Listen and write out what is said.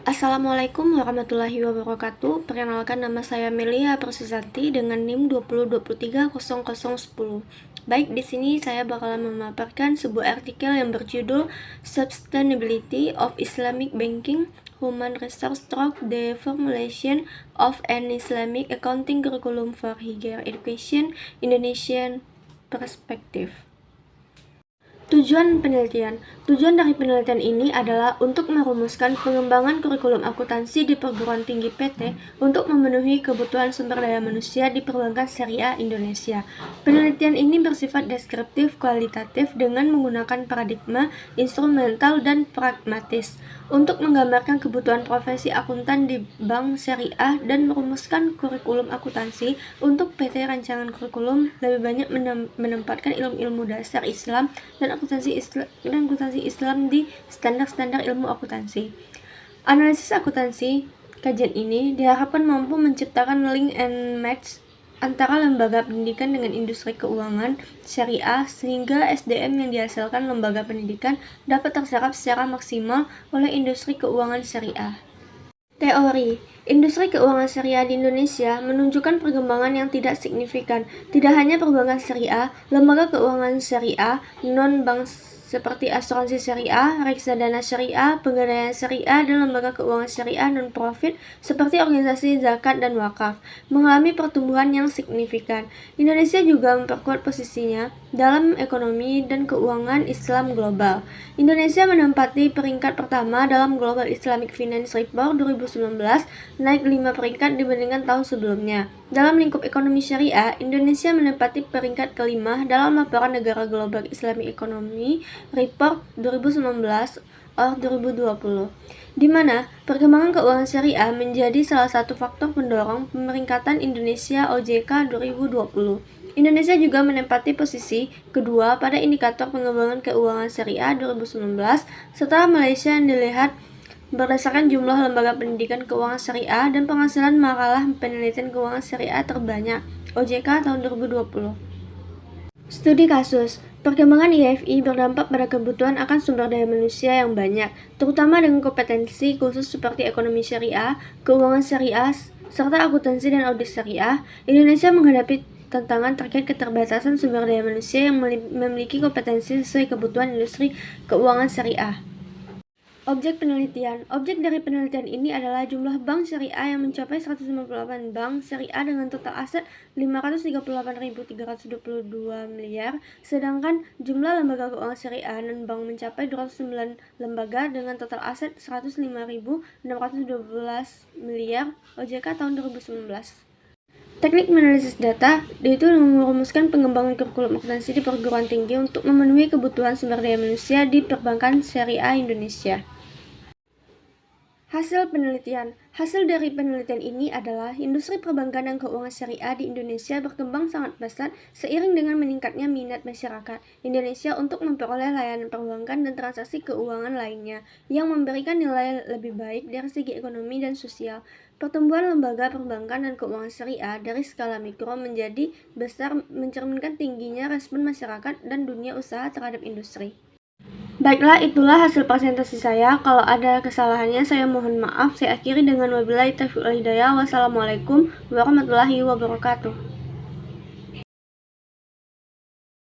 Assalamualaikum warahmatullahi wabarakatuh. Perkenalkan, nama saya Melia Persusanti dengan NIM 20230010. Baik, di sini saya bakalan memaparkan sebuah artikel yang berjudul Sustainability of Islamic Banking, Human Resource Stroke the Formulation of an Islamic Accounting Curriculum for Higher Education, Indonesian Perspective. Tujuan penelitian. Tujuan dari penelitian ini adalah untuk merumuskan pengembangan kurikulum akuntansi di perguruan tinggi PT untuk memenuhi kebutuhan sumber daya manusia di perbankan syariah Indonesia. Penelitian ini bersifat deskriptif kualitatif dengan menggunakan paradigma instrumental dan pragmatis untuk menggambarkan kebutuhan profesi akuntan di bank syariah dan merumuskan kurikulum akuntansi untuk PT. Rancangan kurikulum lebih banyak menempatkan ilmu-ilmu dasar Islam dan akuntansi Islam di standar-standar ilmu akuntansi. Analisis akuntansi. Kajian ini diharapkan mampu menciptakan link and match antara lembaga pendidikan dengan industri keuangan syariah sehingga SDM yang dihasilkan lembaga pendidikan dapat terserap secara maksimal oleh industri keuangan syariah. Teori. Industri keuangan syariah di Indonesia menunjukkan perkembangan yang tidak signifikan. Tidak hanya perbankan syariah, lembaga keuangan syariah, non-bank seperti asuransi syariah, reksadana syariah, pegadaian syariah, dan lembaga keuangan syariah non-profit seperti organisasi zakat dan wakaf mengalami pertumbuhan yang signifikan. Indonesia juga memperkuat posisinya dalam ekonomi dan keuangan Islam global. Indonesia menempati peringkat pertama dalam Global Islamic Finance Report 2019, naik 5 peringkat dibandingkan tahun sebelumnya. Dalam lingkup ekonomi syariah, Indonesia menempati peringkat kelima dalam laporan negara Global Islamic Economy Report 2019 2020, di mana perkembangan keuangan syariah menjadi salah satu faktor pendorong pemeringkatan Indonesia OJK 2020. Indonesia juga menempati posisi kedua pada indikator pengembangan keuangan syariah 2019 setelah Malaysia yang dilihat berdasarkan jumlah lembaga pendidikan keuangan syariah dan penghasilan makalah penelitian keuangan syariah terbanyak OJK tahun 2020. Studi kasus. Perkembangan IFI berdampak pada kebutuhan akan sumber daya manusia yang banyak, terutama dengan kompetensi khusus seperti ekonomi syariah, keuangan syariah, serta akuntansi dan audit syariah. Indonesia menghadapi tantangan terkait keterbatasan sumber daya manusia yang memiliki kompetensi sesuai kebutuhan industri keuangan syariah. Objek penelitian. Objek dari penelitian ini adalah jumlah bank syariah yang mencapai 158 bank syariah dengan total aset 538.322 miliar, sedangkan jumlah lembaga keuangan syariah non-bank mencapai 209 lembaga dengan total aset 105.612 miliar OJK tahun 2019. Teknik menganalisis data, yaitu merumuskan pengembangan kurikulum akuntansi di perguruan tinggi untuk memenuhi kebutuhan sumber daya manusia di perbankan syariah Indonesia. Hasil penelitian. Hasil dari penelitian ini adalah industri perbankan dan keuangan syariah di Indonesia berkembang sangat pesat seiring dengan meningkatnya minat masyarakat Indonesia untuk memperoleh layanan perbankan dan transaksi keuangan lainnya yang memberikan nilai lebih baik dari segi ekonomi dan sosial. Pertumbuhan lembaga perbankan dan keuangan syariah dari skala mikro menjadi besar mencerminkan tingginya respon masyarakat dan dunia usaha terhadap industri. Baiklah, itulah hasil presentasi saya. Kalau ada kesalahannya, saya mohon maaf. Saya akhiri dengan wabillahi taufiq wal hidayah. Wassalamualaikum warahmatullahi wabarakatuh.